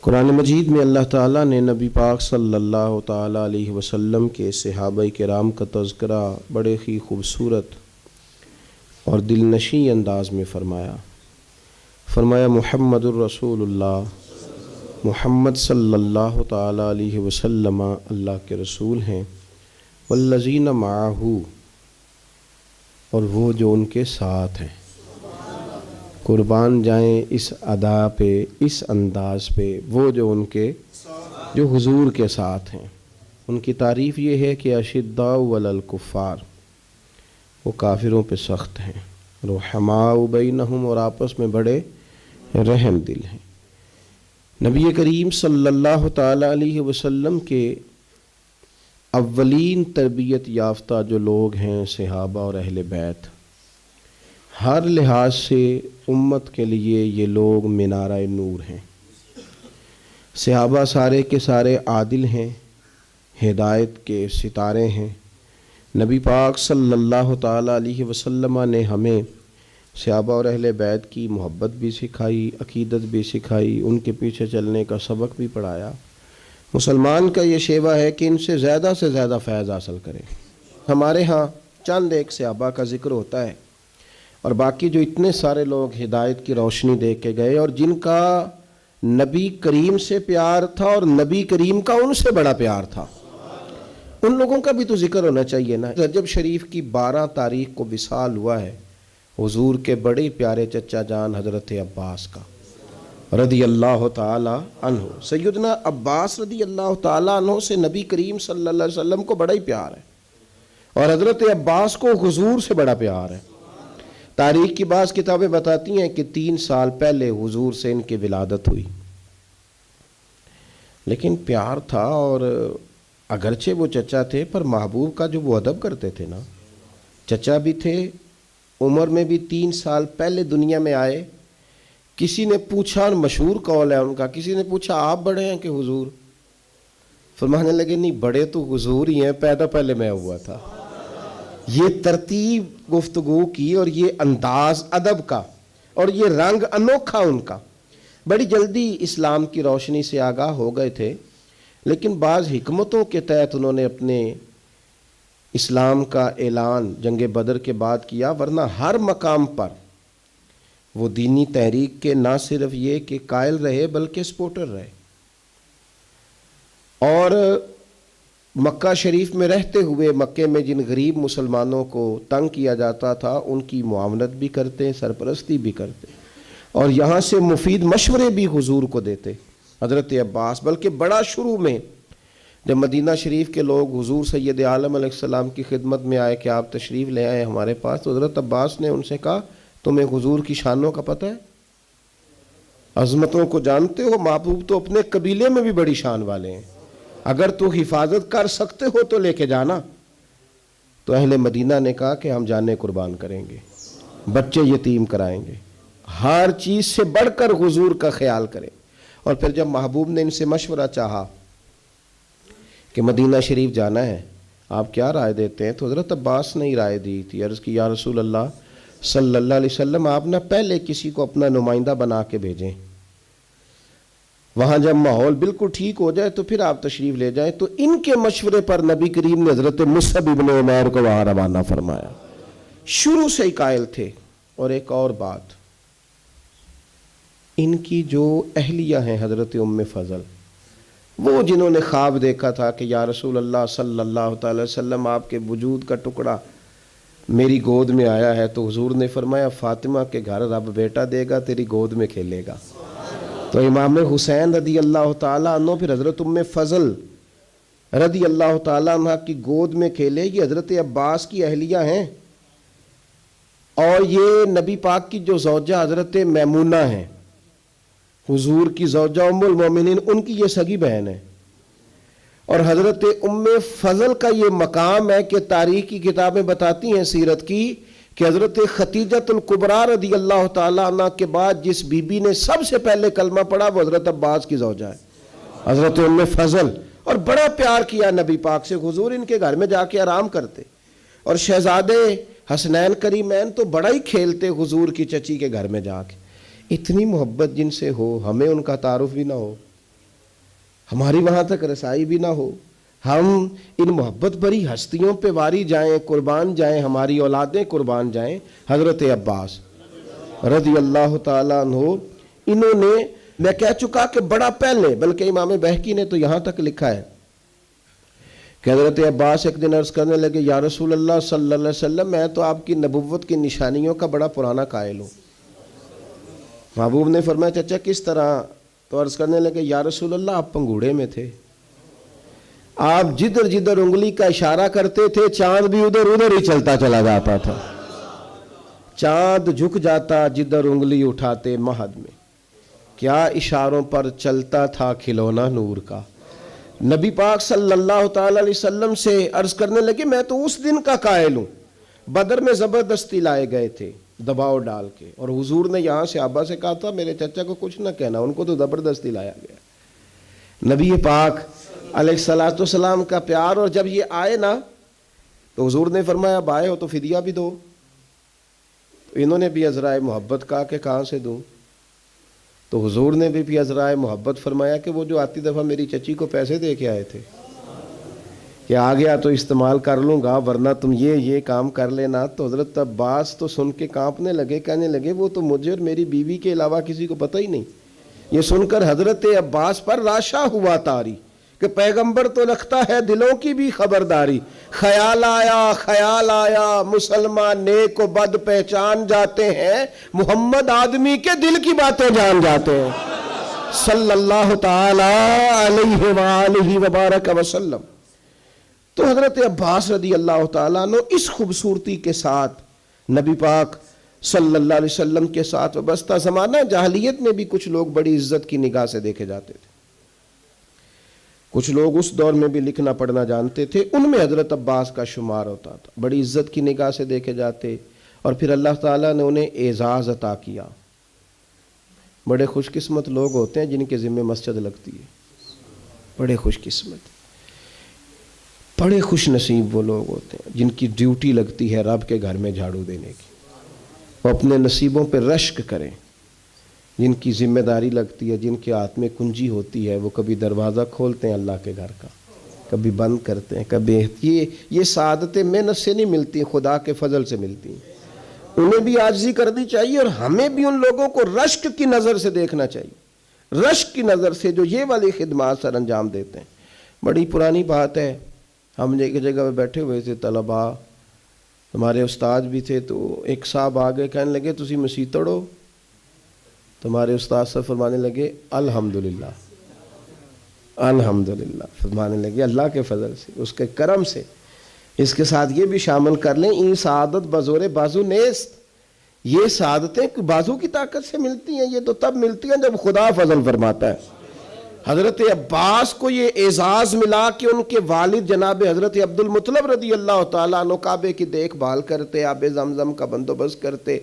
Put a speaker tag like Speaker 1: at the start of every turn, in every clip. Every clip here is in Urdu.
Speaker 1: قرآن مجید میں اللہ تعالیٰ نے نبی پاک صلی اللہ تعالیٰ علیہ وسلم کے صحابہ کرام کا تذکرہ بڑے ہی خوبصورت اور دل نشیں انداز میں فرمایا محمد الرسول اللہ، محمد صلی اللہ تعالیٰ علیہ وسلم اللہ کے رسول ہیں، والذین معہ، اور وہ جو ان کے ساتھ ہیں۔ قربان جائیں اس ادا پہ، اس انداز پہ، وہ جو ان کے جو حضور کے ساتھ ہیں۔ ان کی تعریف یہ ہے کہ اشداء علی الکفار، وہ کافروں پہ سخت ہیں، رحماء بینہم، اور آپس میں بڑے رحم دل ہیں۔ نبی کریم صلی اللہ تعالیٰ علیہ وسلم کے اولین تربیت یافتہ جو لوگ ہیں صحابہ اور اہل بیت، ہر لحاظ سے امت کے لیے یہ لوگ مینارہ نور ہیں۔ صحابہ سارے کے سارے عادل ہیں، ہدایت کے ستارے ہیں۔ نبی پاک صلی اللہ تعالیٰ علیہ وسلم نے ہمیں صحابہ اور اہل بیت کی محبت بھی سکھائی، عقیدت بھی سکھائی، ان کے پیچھے چلنے کا سبق بھی پڑھایا۔ مسلمان کا یہ شیوہ ہے کہ ان سے زیادہ فیض حاصل کرے۔ ہمارے ہاں چند ایک صحابہ کا ذکر ہوتا ہے، اور باقی جو اتنے سارے لوگ ہدایت کی روشنی دے کے گئے اور جن کا نبی کریم سے پیار تھا اور نبی کریم کا ان سے بڑا پیار تھا، ان لوگوں کا بھی تو ذکر ہونا چاہیے نا۔ رجب شریف کی 12 تاریخ کو وصال ہوا ہے حضور کے بڑے پیارے چچا جان حضرت عباس کا رضی اللہ تعالی عنہ۔ سیدنا عباس رضی اللہ تعالی عنہ سے نبی کریم صلی اللہ علیہ وسلم کو بڑا ہی پیار ہے، اور حضرت عباس کو حضور سے بڑا پیار ہے۔ تاریخ کی بعض کتابیں بتاتی ہیں کہ 3 سال پہلے حضور سے ان کی ولادت ہوئی، لیکن پیار تھا، اور اگرچہ وہ چچا تھے پر محبوب کا جو وہ ادب کرتے تھے نا، چچا بھی تھے، عمر میں بھی 3 سال پہلے دنیا میں آئے۔ کسی نے پوچھا، مشہور قول ہے ان کا، کسی نے پوچھا آپ بڑے ہیں کہ حضور؟ فرمانے لگے نہیں، بڑے تو حضور ہی ہیں، پیدا پہلے میں ہوا تھا۔ یہ ترتیب گفتگو کی اور یہ انداز ادب کا اور یہ رنگ انوکھا ان کا، بڑی جلدی اسلام کی روشنی سے آگاہ ہو گئے تھے، لیکن بعض حکمتوں کے تحت انہوں نے اپنے اسلام کا اعلان جنگ بدر کے بعد کیا، ورنہ ہر مقام پر وہ دینی تحریک کے نہ صرف یہ کہ قائل رہے بلکہ سپورٹر رہے، اور مکہ شریف میں رہتے ہوئے مکے میں جن غریب مسلمانوں کو تنگ کیا جاتا تھا ان کی معاونت بھی کرتے، سرپرستی بھی کرتے، اور یہاں سے مفید مشورے بھی حضور کو دیتے حضرت عباس۔ بلکہ بڑا شروع میں جب مدینہ شریف کے لوگ حضور سید عالم علیہ السلام کی خدمت میں آئے کہ آپ تشریف لے آئے ہمارے پاس، تو حضرت عباس نے ان سے کہا تمہیں حضور کی شانوں کا پتہ ہے، عظمتوں کو جانتے ہو؟ محبوب تو اپنے قبیلے میں بھی بڑی شان والے ہیں، اگر تو حفاظت کر سکتے ہو تو لے کے جانا۔ تو اہل مدینہ نے کہا کہ ہم جانیں قربان کریں گے، بچے یتیم کرائیں گے، ہر چیز سے بڑھ کر حضور کا خیال کریں۔ اور پھر جب محبوب نے ان سے مشورہ چاہا کہ مدینہ شریف جانا ہے، آپ کیا رائے دیتے ہیں؟ تو حضرت عباس نے ہی رائے دی تھی، عرض کی یا رسول اللہ صلی اللہ علیہ وسلم، آپ نہ پہلے کسی کو اپنا نمائندہ بنا کے بھیجیں، وہاں جب ماحول بالکل ٹھیک ہو جائے تو پھر آپ تشریف لے جائیں۔ تو ان کے مشورے پر نبی کریم نے حضرت مصعب ابن عمیر کو وہاں روانہ فرمایا۔ شروع سے ہی قائل تھے۔ اور ایک اور بات، ان کی جو اہلیہ ہیں حضرت ام فضل، وہ جنہوں نے خواب دیکھا تھا کہ یا رسول اللہ صلی اللہ تعالی وسلم آپ کے وجود کا ٹکڑا میری گود میں آیا ہے، تو حضور نے فرمایا فاطمہ کے گھر رب بیٹا دے گا، تیری گود میں کھیلے گا۔ تو امام حسین رضی اللہ تعالیٰ عنہ پھر حضرت ام فضل رضی اللہ تعالیٰ عنہ کی گود میں کھیلے، یہ حضرت عباس کی اہلیہ ہیں، اور یہ نبی پاک کی جو زوجہ حضرت میمونہ ہیں، حضور کی زوجہ ام المومنین، ان کی یہ سگی بہن ہے۔ اور حضرت ام فضل کا یہ مقام ہے کہ تاریخ کی کتابیں بتاتی ہیں سیرت کی کہ حضرت ختیجۃ الکبریٰ رضی اللہ تعالیٰ عنہ کے بعد جس بی بی نے سب سے پہلے کلمہ پڑھا وہ حضرت عباس کی زوجہ ہے، حضرت ام فضل۔ اور بڑا پیار کیا نبی پاک سے، حضور ان کے گھر میں جا کے آرام کرتے، اور شہزادے حسنین کریمین تو بڑا ہی کھیلتے حضور کی چچی کے گھر میں جا کے۔ اتنی محبت جن سے ہو، ہمیں ان کا تعارف بھی نہ ہو، ہماری وہاں تک رسائی بھی نہ ہو، ہم ان محبت بھری ہستیوں پہ واری جائیں، قربان جائیں، ہماری اولادیں قربان جائیں۔ حضرت عباس رضی اللہ تعالیٰ عنہ، انہوں نے، میں کہہ چکا کہ بڑا پہلے، بلکہ امام بہقی نے تو یہاں تک لکھا ہے کہ حضرت عباس ایک دن عرض کرنے لگے، یا رسول اللہ صلی اللہ علیہ وسلم، میں تو آپ کی نبوت کی نشانیوں کا بڑا پرانا قائل ہوں۔ محبوب نے فرمایا چچا کس طرح؟ تو عرض کرنے لگے، یا رسول اللہ آپ پنگوڑے میں تھے، آپ جدھر جدھر انگلی کا اشارہ کرتے تھے چاند بھی ادھر ادھر ہی چلتا چلا جاتا تھا، چاند جھک جاتا جدھر انگلی اٹھاتے مہد میں، کیا اشاروں پر چلتا تھا کھلونا نور کا۔ نبی پاک صلی اللہ تعالی علیہ وسلم سے عرض کرنے لگے، میں تو اس دن کا قائل ہوں، بدر میں زبردستی لائے گئے تھے دباؤ ڈال کے، اور حضور نے یہاں سے صحابہ سے کہا تھا میرے چچا کو کچھ نہ کہنا، ان کو تو زبردستی لایا گیا۔ نبی پاک علیہ الصلوۃ والسلام کا پیار، اور جب یہ آئے نا تو حضور نے فرمایا اب آئے ہو تو فدیہ بھی دو۔ انہوں نے بھی عذرائے محبت کہا کہ کہاں سے دوں؟ تو حضور نے بھی عذرائے محبت فرمایا کہ وہ جو آتی دفعہ میری چچی کو پیسے دے کے آئے تھے کہ آ گیا تو استعمال کر لوں گا، ورنہ تم یہ کام کر لینا۔ تو حضرت عباس تو سن کے کانپنے لگے، کہنے لگے وہ تو مجھے اور میری بیوی کے علاوہ کسی کو پتہ ہی نہیں۔ یہ سن کر حضرت عباس پر راشا ہوا طاری کہ پیغمبر تو رکھتا ہے دلوں کی بھی خبرداری۔ خیال آیا مسلمان نیک و بد پہچان جاتے ہیں، محمد آدمی کے دل کی باتیں جان جاتے ہیں، صلی اللہ تعالی علیہ وآلہ وبارک وسلم۔ تو حضرت عباس رضی اللہ تعالیٰ عنہ اس خوبصورتی کے ساتھ نبی پاک صلی اللہ علیہ وسلم کے ساتھ وابستہ، زمانہ جاہلیت میں بھی کچھ لوگ بڑی عزت کی نگاہ سے دیکھے جاتے تھے، کچھ لوگ اس دور میں بھی لکھنا پڑھنا جانتے تھے، ان میں حضرت عباس کا شمار ہوتا تھا، بڑی عزت کی نگاہ سے دیکھے جاتے، اور پھر اللہ تعالیٰ نے انہیں اعزاز عطا کیا۔ بڑے خوش قسمت لوگ ہوتے ہیں جن کے ذمہ مسجد لگتی ہے، بڑے خوش قسمت، بڑے خوش نصیب وہ لوگ ہوتے ہیں جن کی ڈیوٹی لگتی ہے رب کے گھر میں جھاڑو دینے کی، وہ اپنے نصیبوں پہ رشک کریں، جن کی ذمہ داری لگتی ہے، جن کے ہاتھ میں کنجی ہوتی ہے، وہ کبھی دروازہ کھولتے ہیں اللہ کے گھر کا، کبھی بند کرتے ہیں، کبھی یہ سعادتیں محنت سے نہیں ملتی، خدا کے فضل سے ملتی ہیں۔ انہیں بھی عاجزی کرنی چاہیے، اور ہمیں بھی ان لوگوں کو رشک کی نظر سے دیکھنا چاہیے، رشک کی نظر سے جو یہ والی خدمات سر انجام دیتے ہیں۔ بڑی پرانی بات ہے، ہم ایک جگہ پہ بیٹھے ہوئے تھے، طلباء، ہمارے استاد بھی تھے، تو ایک صاحب آگے کہنے لگے تسی مسیح توڑو؟ تو ہمارے استاد صاحب فرمانے لگے الحمدللہ، الحمدللہ، فرمانے لگے اللہ کے فضل سے، اس کے کرم سے۔ اس کے ساتھ یہ بھی شامل کر لیں، این سعادت بزور بازو نیست، یہ سعادتیں بازو کی طاقت سے ملتی ہیں، یہ تو تب ملتی ہیں جب خدا فضل فرماتا ہے۔ حضرت عباس کو یہ اعزاز ملا کہ ان کے والد جناب حضرت عبد المطلب رضی اللہ تعالیٰ عنہ کعبے کی دیکھ بھال کرتے، آب زمزم کا بندوبست کرتے،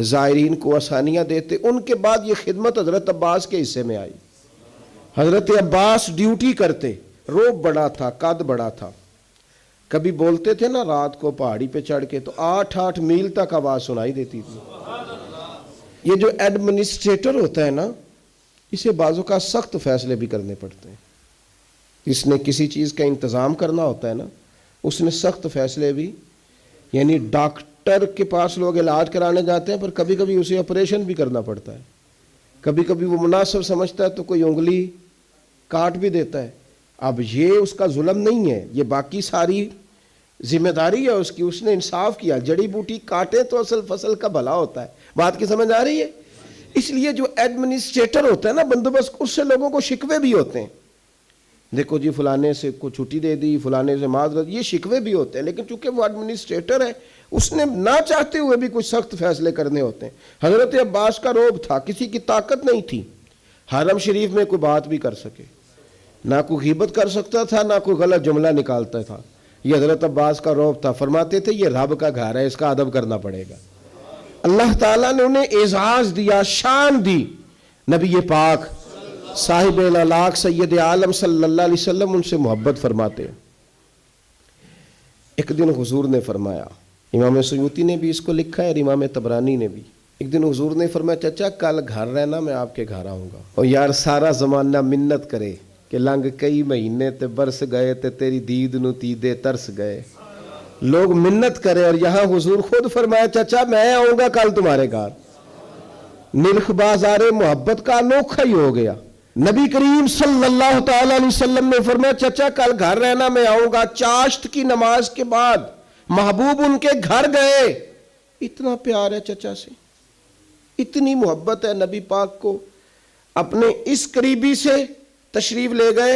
Speaker 1: زائرین کو آسانیاں دیتے۔ ان کے بعد یہ خدمت حضرت عباس کے حصے میں آئی۔ حضرت عباس ڈیوٹی کرتے، روب بڑا تھا، قد بڑا تھا، کبھی بولتے تھے نا رات کو پہاڑی پہ چڑھ کے تو 8 میل تک آواز سنائی دیتی تھی۔ یہ جو ایڈمنسٹریٹر ہوتا ہے نا، اسے بعضوں کا سخت فیصلے بھی کرنے پڑتے ہیں، اس نے کسی چیز کا انتظام کرنا ہوتا ہے نا، اس نے سخت فیصلے بھی، یعنی ڈاکٹر کے پاس لوگ علاج کرانے جاتے ہیں پر کبھی کبھی اسے آپریشن بھی کرنا پڑتا ہے، کبھی کبھی وہ مناسب سمجھتا ہے تو کوئی انگلی کاٹ بھی دیتا ہے۔ اب یہ اس کا ظلم نہیں ہے، یہ باقی ساری ذمہ داری ہے اس کی، اس نے انصاف کیا، جڑی بوٹی کاٹے تو اصل فصل کا بھلا ہوتا ہے۔ بات کی سمجھ آ رہی ہے؟ اس لیے جو ایڈمنسٹریٹر ہوتا ہے نا بندوبست، اس سے لوگوں کو شکوے بھی ہوتے ہیں، دیکھو جی فلانے سے کو چھٹی دے دی، فلانے سے معذرت، یہ شکوے بھی ہوتے ہیں، لیکن چونکہ وہ ایڈمنسٹریٹر ہے اس نے نہ چاہتے ہوئے بھی کچھ سخت فیصلے کرنے ہوتے ہیں۔ حضرت عباس کا روب تھا، کسی کی طاقت نہیں تھی حرم شریف میں کوئی بات بھی کر سکے، نہ کوئی غیبت کر سکتا تھا، نہ کوئی غلط جملہ نکالتا تھا۔ یہ حضرت عباس کا روب تھا، فرماتے تھے یہ رب کا گھر ہے، اس کا ادب کرنا پڑے گا۔ اللہ تعالیٰ نے انہیں اعزاز دیا، شان دی۔ نبی پاک صاحب الالاق سید عالم صلی اللہ علیہ وسلم ان سے محبت فرماتے۔ ایک دن حضور نے فرمایا، امام سیوطی نے بھی اس کو لکھا ہے اور امام طبرانی نے بھی، ایک دن حضور نے فرمایا چچا کل گھر رہنا، میں آپ کے گھر آؤں گا، اور یار سارا زمانہ منت کرے کہ لنگ کئی مہینے تے برس گئے تے تیری دید نو تیدے ترس گئے. لوگ منت کرے اور یہاں حضور خود فرمایا چچا میں آؤں گا کل تمہارے گھر. نرخ بازار محبت کا انوکھا ہی ہو گیا. نبی کریم صلی اللہ تعالی علیہ وسلم نے فرمایا چچا کل گھر رہنا میں آؤں گا. چاشت کی نماز کے بعد محبوب ان کے گھر گئے. اتنا پیار ہے چچا سے, اتنی محبت ہے نبی پاک کو. اپنے اس قریبی سے تشریف لے گئے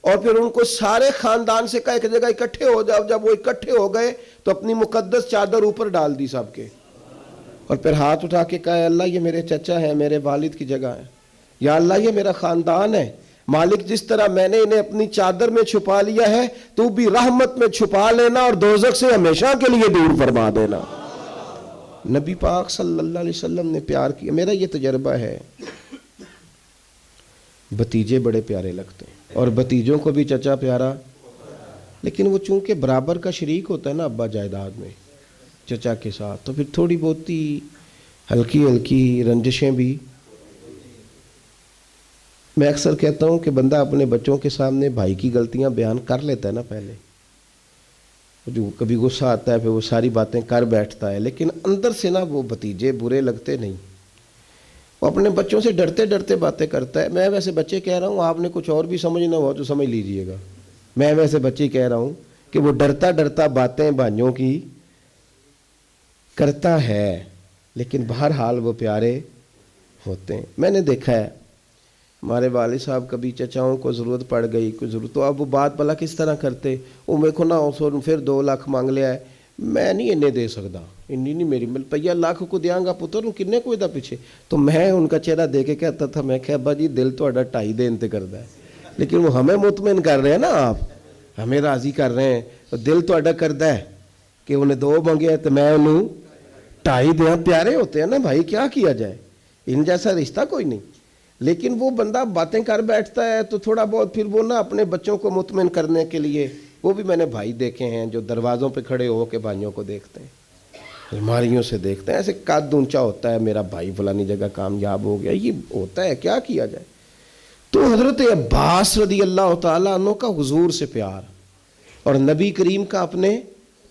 Speaker 1: اور پھر ان کو سارے خاندان سے کہا ایک جگہ اکٹھے ہو جاؤ. جب وہ اکٹھے ہو گئے تو اپنی مقدس چادر اوپر ڈال دی سب کے, اور پھر ہاتھ اٹھا کے کہا اللہ یہ میرے چچا ہیں, میرے والد کی جگہ ہے. یا اللہ یہ میرا خاندان ہے. مالک جس طرح میں نے انہیں اپنی چادر میں چھپا لیا ہے تو بھی رحمت میں چھپا لینا اور دوزخ سے ہمیشہ کے لیے دور فرما دینا. نبی پاک صلی اللہ علیہ وسلم نے پیار کیا. میرا یہ تجربہ ہے, بھتیجے بڑے پیارے لگتے ہیں اور بھتیجوں کو بھی چچا پیارا, لیکن وہ چونکہ برابر کا شریک ہوتا ہے نا ابا جائیداد میں چچا کے ساتھ, تو پھر تھوڑی بہت ہی ہلکی ہلکی رنجشیں بھی. میں اکثر کہتا ہوں کہ بندہ اپنے بچوں کے سامنے بھائی کی غلطیاں بیان کر لیتا ہے نا پہلے, جو کبھی غصہ آتا ہے پھر وہ ساری باتیں کر بیٹھتا ہے, لیکن اندر سے نا وہ بھتیجے برے لگتے نہیں. وہ اپنے بچوں سے ڈرتے ڈرتے باتیں کرتا ہے. میں ویسے بچے کہہ رہا ہوں, آپ نے کچھ اور بھی سمجھنا ہوا تو سمجھ لیجئے گا. میں ویسے بچے کہہ رہا ہوں کہ وہ ڈرتا ڈرتا باتیں بھائیوں کی کرتا ہے, لیکن بہرحال وہ پیارے ہوتے ہیں. میں نے دیکھا ہے ہمارے والد صاحب کبھی چچاؤں کو ضرورت پڑ گئی کوئی ضرورت, تو اب وہ بات بلا کس طرح کرتے, وہ میرے کو نہ پھر 2 لاکھ مانگ لیا ہے, میں نہیں انہیں دے سکتا, انی نہیں میری مل پہ لاکھ کو دیاں گا پتر کنے کوئی دا پیچھے. تو میں ان کا چہرہ دے کے کہتا تھا, میں کہ ابا جی دل تو 2.5 دین تے کردا ہے, لیکن وہ ہمیں مطمئن کر رہے ہیں نا, آپ ہمیں راضی کر رہے ہیں, تو دل تو کردا ہے کہ انہیں 2 مانگے تو میں انہوں 2.5 دیا. پیارے ہوتے ہیں نا بھائی, کیا کیا جائے, ان جیسا رشتہ کوئی نہیں. لیکن وہ بندہ باتیں کر بیٹھتا ہے تو تھوڑا بہت پھر وہ نا اپنے بچوں کو مطمئن کرنے کے لیے, وہ بھی میں نے بھائی دیکھے ہیں جو دروازوں پہ کھڑے ہو کے بھائیوں کو دیکھتے ہیں, الماریوں سے دیکھتے ہیں, ایسے قد اونچا ہوتا ہے میرا بھائی فلانی جگہ کامیاب ہو گیا, یہ ہوتا ہے, کیا کیا جائے. تو حضرت عباس رضی اللہ تعالیٰ عنہ کا حضور سے پیار اور نبی کریم کا اپنے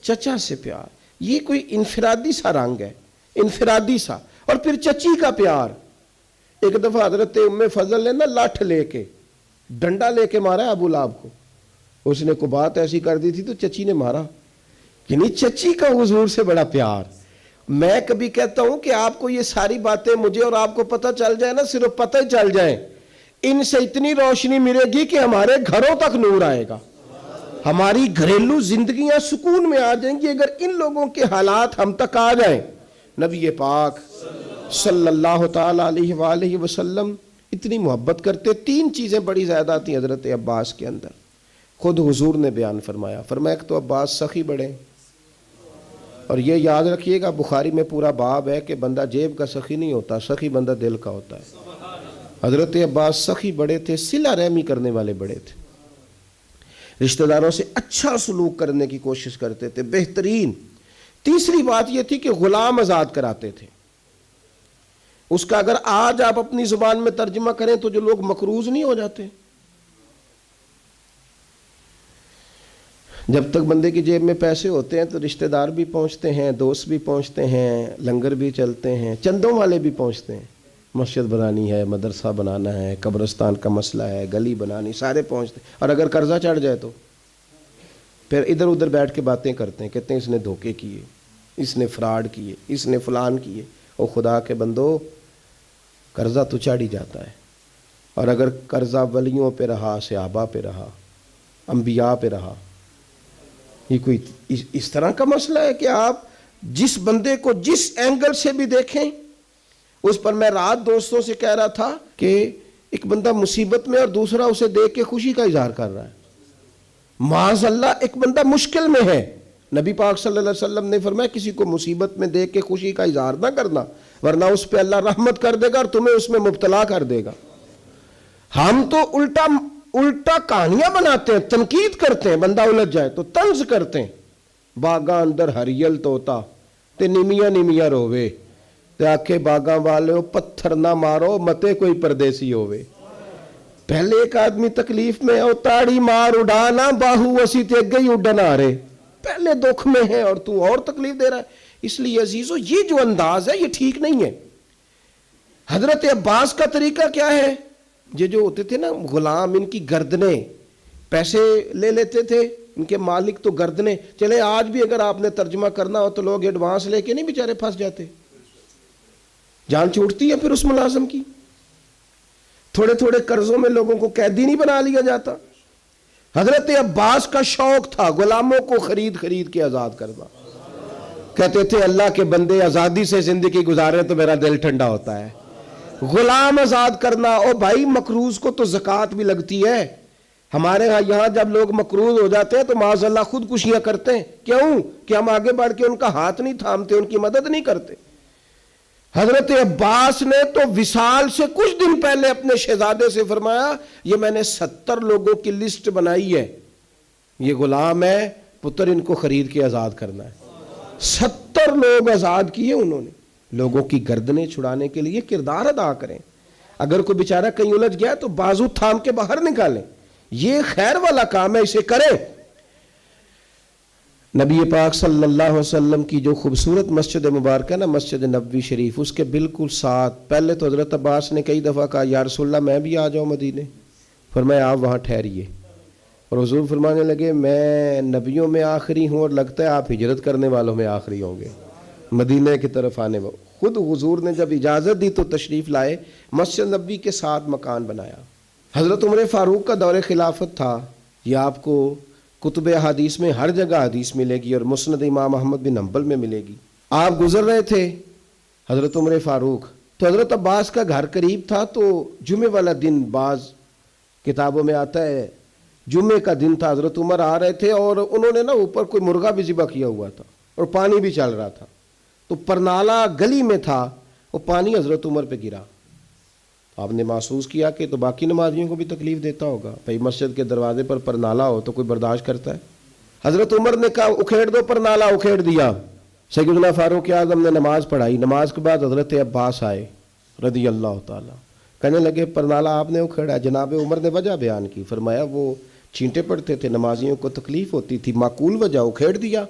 Speaker 1: چچا سے پیار, یہ کوئی انفرادی سا رنگ ہے, انفرادی سا. اور پھر چچی کا پیار. ایک دفعہ حضرت ام فضل نے نا لاٹھ لے کے ڈنڈا لے کے مارا ابو لہب کو, اس نے کوئی بات ایسی کر دی تھی تو چچی نے مارا. یعنی چچی کا حضور سے بڑا پیار. میں کبھی کہتا ہوں کہ آپ کو یہ ساری باتیں مجھے اور آپ کو پتہ چل جائے نا, صرف پتہ ہی چل جائے, ان سے اتنی روشنی ملے گی کہ ہمارے گھروں تک نور آئے گا, ہماری گھریلو زندگیاں سکون میں آ جائیں گی اگر ان لوگوں کے حالات ہم تک آ جائیں. نبی پاک صلی اللہ تعالی علیہ وآلہ وسلم اتنی محبت کرتے. 3 چیزیں بڑی زیادہ تھیں حضرت عباس کے اندر, خود حضور نے بیان فرمایا. فرمایا کہ تو عباس سخی بڑے, اور یہ یاد رکھیے گا بخاری میں پورا باب ہے کہ بندہ جیب کا سخی نہیں ہوتا, سخی بندہ دل کا ہوتا ہے. حضرت عباس سخی بڑے تھے, صلہ رحمی کرنے والے بڑے تھے, رشتہ داروں سے اچھا سلوک کرنے کی کوشش کرتے تھے, بہترین. تیسری بات یہ تھی کہ غلام آزاد کراتے تھے. اس کا اگر آج آپ اپنی زبان میں ترجمہ کریں تو جو لوگ مقروض نہیں ہو جاتے, جب تک بندے کی جیب میں پیسے ہوتے ہیں تو رشتہ دار بھی پہنچتے ہیں, دوست بھی پہنچتے ہیں, لنگر بھی چلتے ہیں, چندوں والے بھی پہنچتے ہیں, مسجد بنانی ہے, مدرسہ بنانا ہے, قبرستان کا مسئلہ ہے, گلی بنانی, سارے پہنچتے ہیں. اور اگر قرضہ چڑھ جائے تو پھر ادھر ادھر بیٹھ کے باتیں کرتے ہیں, کہتے ہیں اس نے دھوکے کیے, اس نے فراڈ کیے, اس نے فلان کیے. او خدا کے بندو, قرضہ تو چڑھ ہی جاتا ہے, اور اگر قرضہ ولیوں پہ رہا, صحابہ پہ رہا, انبیاء پہ رہا, یہ کوئی اس طرح کا مسئلہ ہے کہ آپ جس بندے کو جس اینگل سے بھی دیکھیں اس پر. میں رات دوستوں سے کہہ رہا تھا کہ ایک بندہ مصیبت میں اور دوسرا اسے دیکھ کے خوشی کا اظہار کر رہا ہے. معاذ اللہ, ایک بندہ مشکل میں ہے, نبی پاک صلی اللہ علیہ وسلم نے فرمایا کسی کو مصیبت میں دیکھ کے خوشی کا اظہار نہ کرنا, ورنہ اس پہ اللہ رحمت کر دے گا اور تمہیں اس میں مبتلا کر دے گا. ہم تو الٹا کہانیاں بناتے ہیں, تنقید کرتے ہیں, بندہ الجھ جائے تو طنز کرتے ہیں. باغاں اندر ہریل توتا تے نیمیاں نیمیاں روے, تے آکھے باغاں والے پتھر نہ مارو متے کوئی پردیسی ہوئے. پہلے ایک آدمی تکلیف میں او تاڑی مار اڑانا باہو اسی تے گئی اڈنا رہے، پہلے دکھ میں ہے اور تو اور تکلیف دے رہا ہے۔ اس لیے عزیزو یہ جو انداز ہے یہ ٹھیک نہیں ہے۔ حضرت عباس کا طریقہ کیا ہے؟ یہ جو ہوتے تھے نا غلام، ان کی گردنیں، پیسے لے لیتے تھے ان کے مالک تو گردنیں، چلے آج بھی اگر آپ نے ترجمہ کرنا ہو تو لوگ ایڈوانس لے کے نہیں بیچارے پھنس جاتے، جان چھوٹتی ہے پھر اس ملازم کی۔ تھوڑے تھوڑے قرضوں میں لوگوں کو قیدی نہیں بنا لیا جاتا۔ حضرت عباس کا شوق تھا غلاموں کو خرید خرید کے آزاد کرنا۔ کہتے تھے اللہ کے بندے آزادی سے زندگی گزارے تو میرا دل ٹھنڈا ہوتا ہے۔ غلام آزاد کرنا، او بھائی مقروض کو تو زکوٰۃ بھی لگتی ہے۔ ہمارے یہاں جب لوگ مقروض ہو جاتے ہیں تو معاذ اللہ خودکشیاں کرتے ہیں، کیوں؟ کہ ہم آگے بڑھ کے ان کا ہاتھ نہیں تھامتے، ان کی مدد نہیں کرتے۔ حضرت عباس نے تو وصال سے کچھ دن پہلے اپنے شہزادے سے فرمایا یہ میں نے 70 لوگوں کی لسٹ بنائی ہے، یہ غلام ہے پتر، ان کو خرید کے آزاد کرنا ہے۔ 70 لوگ آزاد کیے انہوں نے۔ لوگوں کی گردنیں چھڑانے کے لیے کردار ادا کریں۔ اگر کوئی بیچارہ کہیں الجھ گیا تو بازو تھام کے باہر نکالیں، یہ خیر والا کام ہے، اسے کریں۔ نبی پاک صلی اللہ علیہ وسلم کی جو خوبصورت مسجد مبارکہ نا، مسجد نبوی شریف، اس کے بالکل ساتھ پہلے تو حضرت عباس نے کئی دفعہ کہا یا رسول اللہ میں بھی آ جاؤں مدینے، فرمایا آپ وہاں ٹھہریے، اور حضور فرمانے لگے میں نبیوں میں آخری ہوں اور لگتا ہے آپ ہجرت کرنے والوں میں آخری ہوں گے مدینے کی طرف آنے والے۔ خود حضور نے جب اجازت دی تو تشریف لائے، مسجد نبوی کے ساتھ مکان بنایا۔ حضرت عمر فاروق کا دور خلافت تھا، یہ آپ کو کتب حدیث میں ہر جگہ حدیث ملے گی، اور مسند امام احمد بن حنبل میں ملے گی۔ آپ گزر رہے تھے حضرت عمر فاروق، تو حضرت عباس کا گھر قریب تھا، تو جمعے والا دن بعض کتابوں میں آتا ہے جمعے کا دن تھا، حضرت عمر آ رہے تھے اور انہوں نے نا اوپر کوئی مرغا بھی ذبح کیا ہوا تھا اور پانی بھی چل رہا تھا، تو پرنالہ گلی میں تھا، وہ پانی حضرت عمر پہ گرا۔ آپ نے محسوس کیا کہ تو باقی نمازیوں کو بھی تکلیف دیتا ہوگا، بھائی مسجد کے دروازے پر پرنالہ ہو تو کوئی برداشت کرتا ہے؟ حضرت عمر نے کہا اکھیڑ دو پرنالہ، اکھیڑ دیا۔ سیدنا فاروق اعظم نے نماز پڑھائی، نماز کے بعد حضرت عباس آئے رضی اللہ تعالیٰ، کہنے لگے پرنالہ آپ نے اکھیڑا؟ جناب عمر نے وجہ بیان کی، فرمایا وہ چھینٹے پڑتے تھے، نمازیوں کو تکلیف ہوتی تھی، معقول وجہ، اکھیڑ دیا۔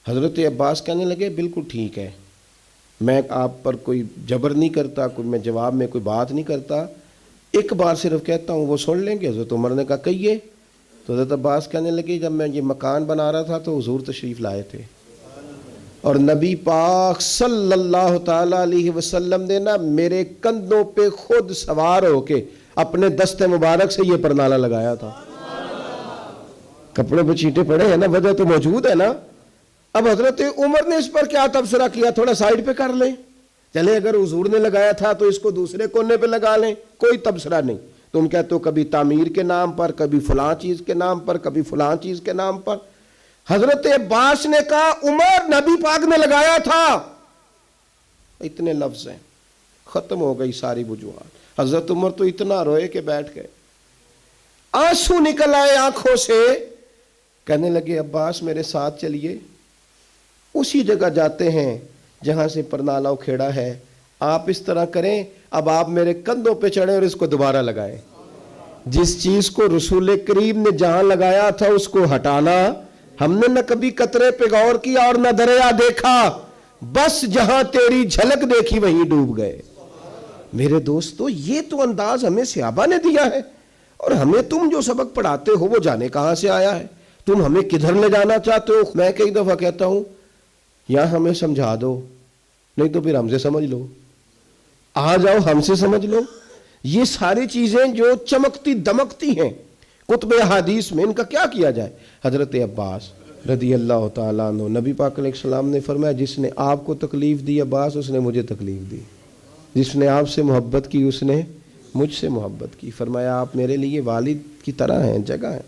Speaker 1: حضرت عباس کہنے لگے بالکل ٹھیک ہے، میں آپ پر کوئی جبر نہیں کرتا، کوئی میں جواب میں کوئی بات نہیں کرتا، ایک بار صرف کہتا ہوں وہ سن لیں گے؟ حضرت عمر نے کہا کہیے۔ تو حضرت عباس کہنے لگے جب میں یہ مکان بنا رہا تھا تو حضور تشریف لائے تھے، اور نبی پاک صلی اللہ تعالیٰ علیہ وسلم نے نا میرے کندھوں پہ خود سوار ہو کے اپنے دست مبارک سے یہ پرنالہ لگایا تھا۔ کپڑوں پہ چینٹے پڑے ہیں نا، وجہ تو موجود ہے نا۔ اب حضرت عمر نے اس پر کیا تبصرہ کیا؟ تھوڑا سائڈ پہ کر لیں، چلے اگر حضور نے لگایا تھا تو اس کو دوسرے کونے پہ لگا لیں، کوئی تبصرہ نہیں۔ تم کہتے ہو کبھی تعمیر کے نام پر، کبھی فلاں چیز کے نام پر، کبھی فلاں چیز کے نام پر۔ حضرت عباس نے کہا عمر نبی پاک نے لگایا تھا، اتنے لفظ ہیں، ختم ہو گئی ساری وجوہات۔ حضرت عمر تو اتنا روئے کہ بیٹھ گئے، آنسو نکل آئے آنکھوں سے، کہنے لگے عباس میرے ساتھ چلیے، اسی جگہ جاتے ہیں جہاں سے پرنالہ اکھیڑا ہے، آپ اس طرح کریں، اب آپ میرے کندھوں پہ چڑھیں اور اس کو دوبارہ لگائیں۔ جس چیز کو رسول کریم نے جہاں لگایا تھا اس کو ہٹانا، ہم نے نہ کبھی قطرے پہ غور کیا اور نہ دریا دیکھا، بس جہاں تیری جھلک دیکھی وہیں ڈوب گئے۔ میرے دوستو یہ تو انداز ہمیں صحابہ نے دیا ہے، اور ہمیں تم جو سبق پڑھاتے ہو وہ جانے کہاں سے آیا ہے، تم ہمیں کدھر لے جانا چاہتے ہو؟ میں کئی دفعہ کہتا ہوں یا ہمیں سمجھا دو، نہیں تو پھر ہم سے سمجھ لو، آ جاؤ ہم سے سمجھ لو۔ یہ ساری چیزیں جو چمکتی دمکتی ہیں کتب حدیث میں، ان کا کیا کیا جائے؟ حضرت عباس رضی اللہ تعالیٰ عنہ، نبی پاک علیہ السلام نے فرمایا جس نے آپ کو تکلیف دی عباس، اس نے مجھے تکلیف دی، جس نے آپ سے محبت کی اس نے مجھ سے محبت کی، فرمایا آپ میرے لیے والد کی طرح ہیں، جگہ ہیں۔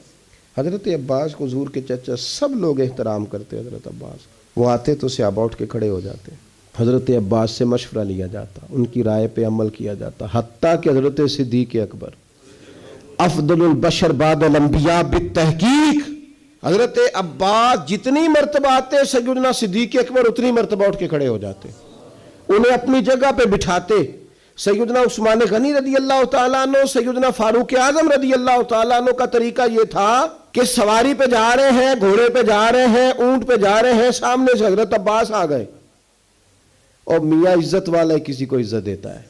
Speaker 1: حضرت عباس کو حضور کے چچا سب لوگ احترام کرتے، حضرت عباس وہ آتے تو صحابہ اٹھ کے کھڑے ہو جاتے، حضرت عباس سے مشورہ لیا جاتا، ان کی رائے پہ عمل کیا جاتا، حتیٰ کہ حضرت صدیق اکبر افضل البشر بعد الانبیاء بالتحقیق، حضرت عباس جتنی مرتبہ آتے سیدنا صدیق اکبر اتنی مرتبہ اٹھ کے کھڑے ہو جاتے، انہیں اپنی جگہ پہ بٹھاتے، سیدنا عثمان غنی رضی اللہ تعالیٰ عنہ، سیدنا فاروق اعظم رضی اللہ تعالیٰ عنہ کا طریقہ یہ تھا کہ سواری پہ جا رہے ہیں، گھوڑے پہ جا رہے ہیں، اونٹ پہ جا رہے ہیں، سامنے سے حضرت عباس آ گئے، اور میاں عزت والا ہی کسی کو عزت دیتا ہے،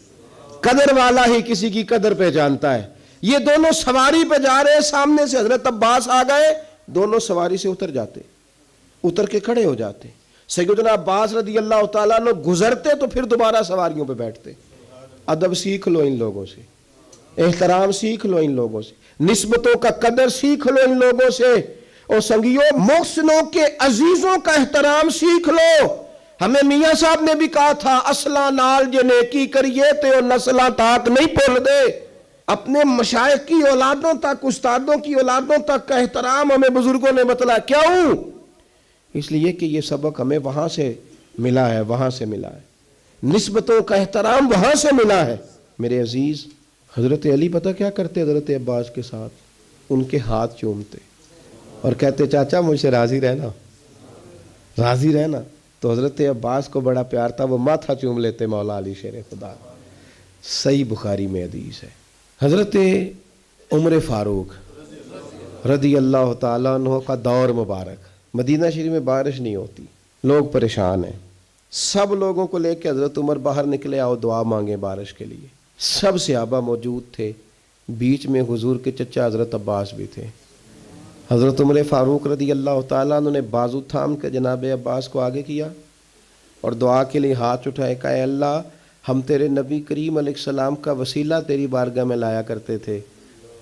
Speaker 1: قدر والا ہی کسی کی قدر پہچانتا ہے۔ یہ دونوں سواری پہ جا رہے ہیں، سامنے سے حضرت عباس آ گئے، دونوں سواری سے اتر جاتے، اتر کے کھڑے ہو جاتے۔ سیدنا عباس رضی اللہ تعالیٰ عنہ گزرتے تو پھر دوبارہ سواریوں پہ بیٹھتے۔ ادب سیکھ لو ان لوگوں سے، احترام سیکھ لو ان لوگوں سے، نسبتوں کا قدر سیکھ لو ان لوگوں سے، اور سنگیوں محسنوں کے عزیزوں کا احترام سیکھ لو۔ ہمیں میاں صاحب نے بھی کہا تھا، اصلاں نال جے نیکی کریے تے او نسلاں تاک نہیں بھول دے۔ اپنے مشائخ کی اولادوں تک، استادوں کی اولادوں تک کا احترام ہمیں بزرگوں نے بتلایا۔ کیوں؟ اس لیے کہ یہ سبق ہمیں وہاں سے ملا ہے، وہاں سے ملا ہے، نسبتوں کا احترام وہاں سے ملا ہے۔ میرے عزیز، حضرت علی پتہ کیا کرتے حضرت عباس کے ساتھ؟ ان کے ہاتھ چومتے اور کہتے چاچا مجھ سے راضی رہنا، راضی رہنا۔ تو حضرت عباس کو بڑا پیار تھا، وہ ماتھا چوم لیتے مولا علی شیر خدا۔ صحیح بخاری میں حدیث ہے۔ حضرت عمر فاروق رضی اللہ تعالیٰ عنہ کا دور مبارک، مدینہ شریف میں بارش نہیں ہوتی، لوگ پریشان ہیں، سب لوگوں کو لے کے حضرت عمر باہر نکلے، آؤ دعا مانگیں بارش کے لیے۔ سب صحابہ موجود تھے، بیچ میں حضور کے چچا حضرت عباس بھی تھے۔ حضرت عمر فاروق رضی اللہ تعالیٰ عنہ نے بازو تھام کے جناب عباس کو آگے کیا اور دعا کے لیے ہاتھ اٹھائے، کہا اے اللہ، ہم تیرے نبی کریم علیہ السلام کا وسیلہ تیری بارگاہ میں لایا کرتے تھے،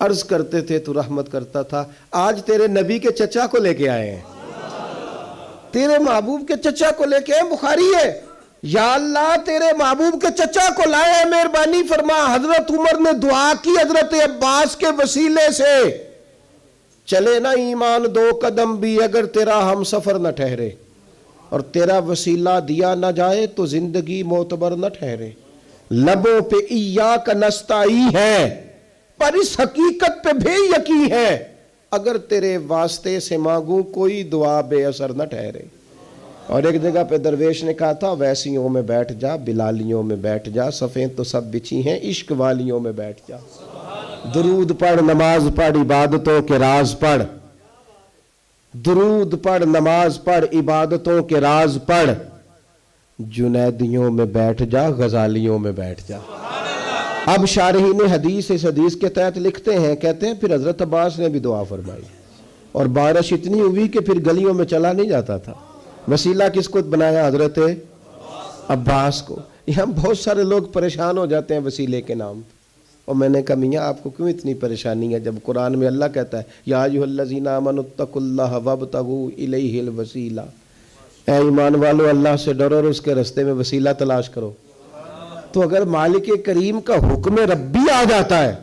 Speaker 1: عرض کرتے تھے تو رحمت کرتا تھا، آج تیرے نبی کے چچا کو لے کے آئے ہیں، تیرے محبوب کے چچا کو لے کے آئے۔ بخاری ہے، یا اللہ تیرے محبوب کے چچا کو لائے ہیں، مہربانی فرما۔ حضرت عمر نے دعا کی حضرت عباس کے وسیلے سے، چلے نہ ایمان دو قدم بھی اگر تیرا ہم سفر نہ ٹھہرے، اور تیرا وسیلہ دیا نہ جائے تو زندگی معتبر نہ ٹھہرے۔ لبوں پہ ایاک نستعین ہے، پر اس حقیقت پہ بے یقین ہے، اگر تیرے واسطے سے مانگوں کوئی دعا بے اثر نہ ٹھہرے۔ اور ایک جگہ پہ درویش نے کہا تھا، ویسیوں میں بیٹھ جا، بلالیوں میں بیٹھ جا، صفیں تو سب بچھی ہیں، عشق والیوں میں بیٹھ جا۔ درود پڑھ، نماز پڑھ، عبادتوں کے راز پڑھ، درود پڑھ، نماز پڑھ، عبادتوں کے راز پڑھ، جنیدیوں میں بیٹھ جا، غزالیوں میں بیٹھ جا۔ اب شارحین حدیث اس حدیث کے تحت لکھتے ہیں، کہتے ہیں پھر حضرت عباس نے بھی دعا فرمائی، اور بارش اتنی ہوئی کہ پھر گلیوں میں چلا نہیں جاتا تھا۔ وسیلہ کس کو بنایا؟ حضرت عباس کو۔ یہاں بہت سارے لوگ پریشان ہو جاتے ہیں وسیلے کے نام، اور میں نے کہا میاں آپ کو کیوں اتنی پریشانی ہے، جب قرآن میں اللہ کہتا ہے یا ایھا الذین آمنوا اتقوا اللہ وابتغوا الیہ الوسیلہ، اے ایمان والو اللہ سے ڈرو اور اس کے رستے میں وسیلہ تلاش کرو۔ تو اگر مالک کریم کا حکم ربی آ جاتا ہے،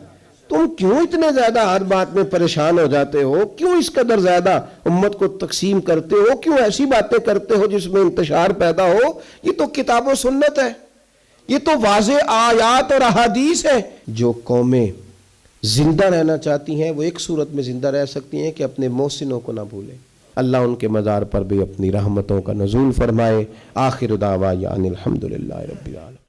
Speaker 1: تم کیوں اتنے زیادہ ہر بات میں پریشان ہو جاتے ہو؟ کیوں اس قدر زیادہ امت کو تقسیم کرتے ہو؟ کیوں ایسی باتیں کرتے ہو جس میں انتشار پیدا ہو؟ یہ تو کتاب و سنت ہے، یہ تو واضح آیات اور احادیث ہے۔ جو قومیں زندہ رہنا چاہتی ہیں وہ ایک صورت میں زندہ رہ سکتی ہیں کہ اپنے محسنوں کو نہ بھولیں۔ اللہ ان کے مزار پر بھی اپنی رحمتوں کا نزول فرمائے۔ آخر دعوانا ان الحمدللہ رب العالمین۔